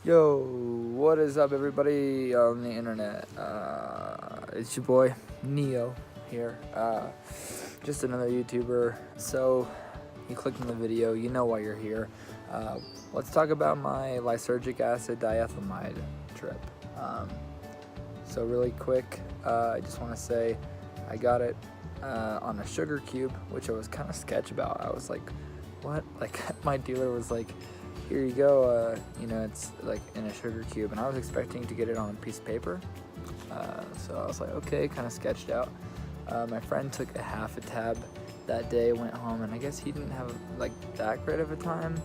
Yo, what is up, everybody on the internet? It's your boy Neo here. Just another YouTuber. So you clicked on the video, you know why you're here. Let's talk about my lysergic acid diethylamide trip. So really quick, I just want to say I got it on a sugar cube, which I was kind of sketch about. I was like, what? Like, my dealer was like, here you go, it's like in a sugar cube, and I was expecting to get it on a piece of paper, so I was like, okay, kind of sketched out. My friend took a half a tab that day, went home, and I guess he didn't have like that great of a time,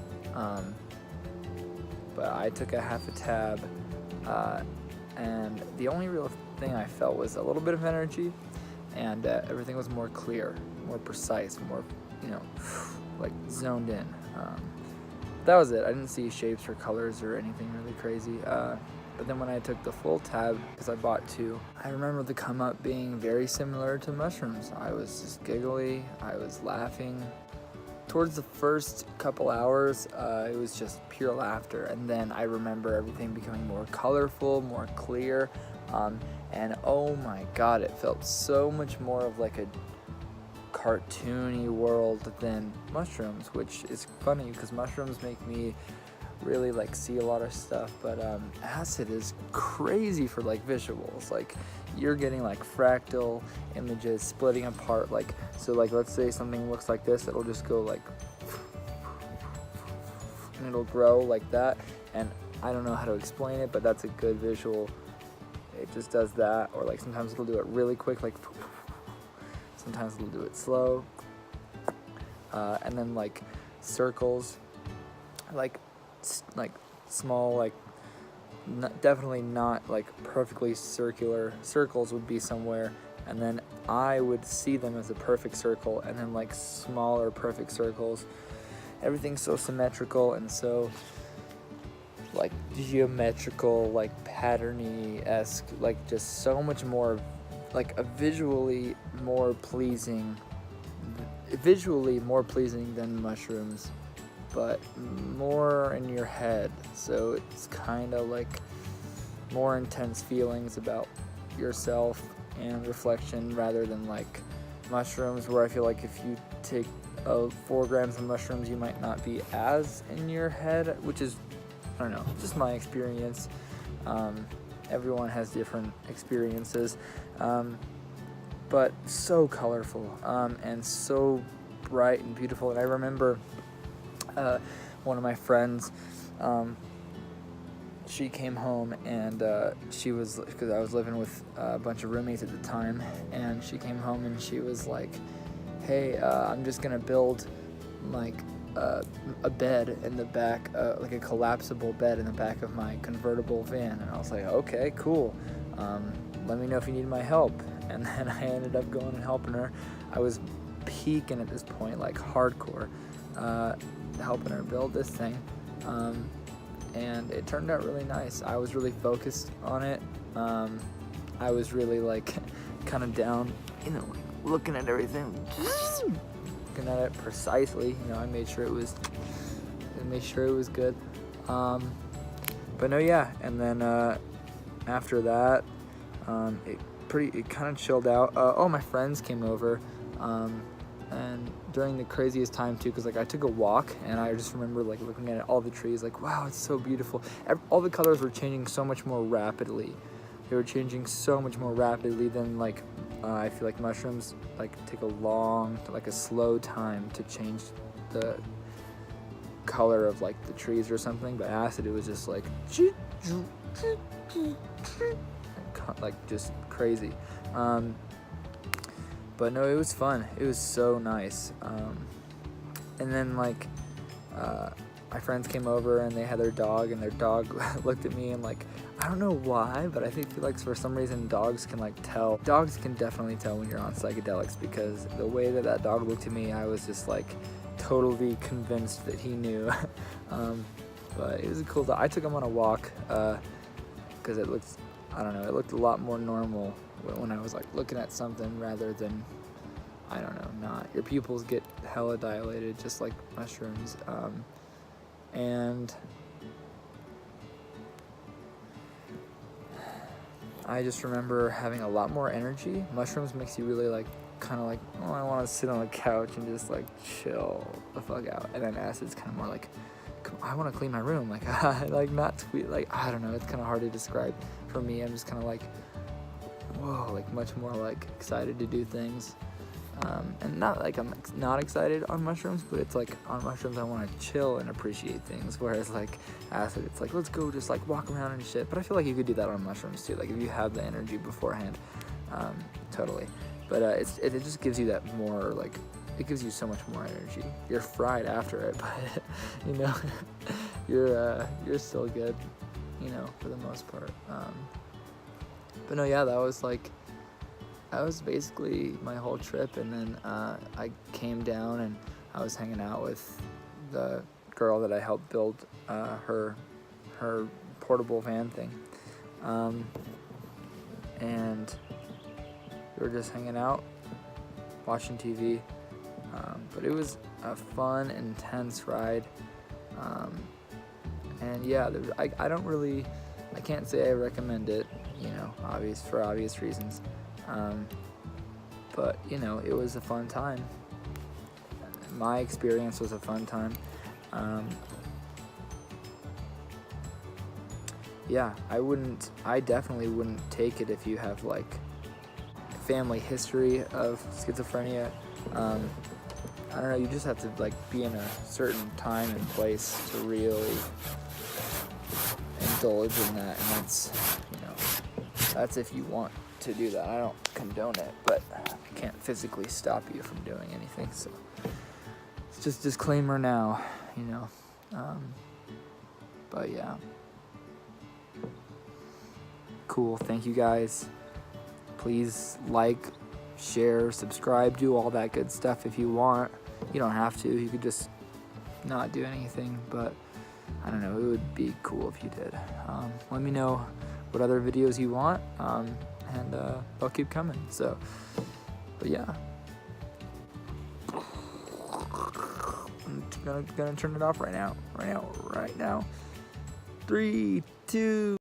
but I took a half a tab, and the only real thing I felt was a little bit of energy, and everything was more clear, more precise, more, like zoned in. That was it. I didn't see shapes or colors or anything really crazy. But then when I took the full tab, because I bought two, I remember the come up being very similar to mushrooms. I was just giggly. I was laughing. Towards the first couple hours, it was just pure laughter. And then I remember everything becoming more colorful, more clear. And oh my God, it felt so much more of like a cartoony world than mushrooms, which is funny because mushrooms make me really like see a lot of stuff, but acid is crazy for like visuals. Like, you're getting like fractal images splitting apart, like, so like let's say something looks like this, it'll just go like, and it'll grow like that, and I don't know how to explain it, but that's a good visual. It just does that. Or like sometimes it'll do it really quick, like sometimes it'll do it slow, and then like circles, like small, like definitely not like perfectly circular circles would be somewhere, and then I would see them as a perfect circle, and then like smaller perfect circles. Everything's so symmetrical and so like geometrical, like patterny-esque, like just so much more, like a visually more pleasing than mushrooms, but more in your head. So it's kind of like more intense feelings about yourself and reflection rather than like mushrooms, where I feel like if you take 4 grams of mushrooms, you might not be as in your head, which is, I don't know, just my experience. Everyone has different experiences, but so colorful, and so bright and beautiful. And I remember one of my friends, she came home, and she was, because I was living with a bunch of roommates at the time, and she came home and she was like, hey, I'm just gonna build like a bed in the back, like a collapsible bed in the back of my convertible van. And I was like, okay, cool, let me know if you need my help. And then I ended up going and helping her. I was peaking at this point, like hardcore, helping her build this thing, and it turned out really nice. I was really focused on it. I was really like kind of down, looking at everything, looking at it precisely. I made sure it was good. But no, yeah. And then after that, it kind of chilled out. All my friends came over, and during the craziest time too, because like I took a walk, and I just remember like looking at all the trees, like, wow, it's so beautiful. All the colors were changing so much more rapidly. They were changing so much more rapidly than like I feel like mushrooms like take a slow time to change the color of like the trees or something. But acid, it was just like just crazy. But no, it was fun. It was so nice. And then like my friends came over, and they had their dog, and their dog looked at me, and like, I don't know why, but I feel like for some reason dogs can like tell. Dogs can definitely tell when you're on psychedelics, because the way that dog looked at me, I was just like totally convinced that he knew. But it was a cool dog. I took him on a walk because it looked a lot more normal when I was like looking at something rather than, I don't know, not. Your pupils get hella dilated just like mushrooms. And I just remember having a lot more energy. Mushrooms makes you really like, kind of like, oh, I want to sit on the couch and just like chill the fuck out. And then acid's kind of more like, I want to clean my room. Like, like not tweet. Like, I don't know. It's kind of hard to describe. For me, I'm just kind of like, whoa, like much more like excited to do things. And not like I'm not excited on mushrooms, but it's like on mushrooms I want to chill and appreciate things. Whereas like acid, it's like, let's go just like walk around and shit. But I feel like you could do that on mushrooms too. Like if you have the energy beforehand, totally. But it just gives you that more like, it gives you so much more energy. You're fried after it, but you know, you're still good, you know, for the most part. But no, yeah, that was basically my whole trip. And then I came down and I was hanging out with the girl that I helped build her portable van thing, and we were just hanging out, watching TV. But it was a fun, intense ride. And yeah, I can't say I recommend it, you know, for obvious reasons. But you know, it was a fun time. My experience was a fun time. Yeah, I definitely wouldn't take it if you have like family history of schizophrenia. I don't know, you just have to like be in a certain time and place to really indulge in that, and that's if you want to do that. I don't condone it, but I can't physically stop you from doing anything, so it's just disclaimer now, you know. But yeah, cool. Thank you guys. Please like, share, subscribe, do all that good stuff if you want. You don't have to. You could just not do anything, but I don't know, it would be cool if you did. Let me know what other videos you want, and they'll keep coming. So, but yeah, I'm gonna turn it off right now. 3, 2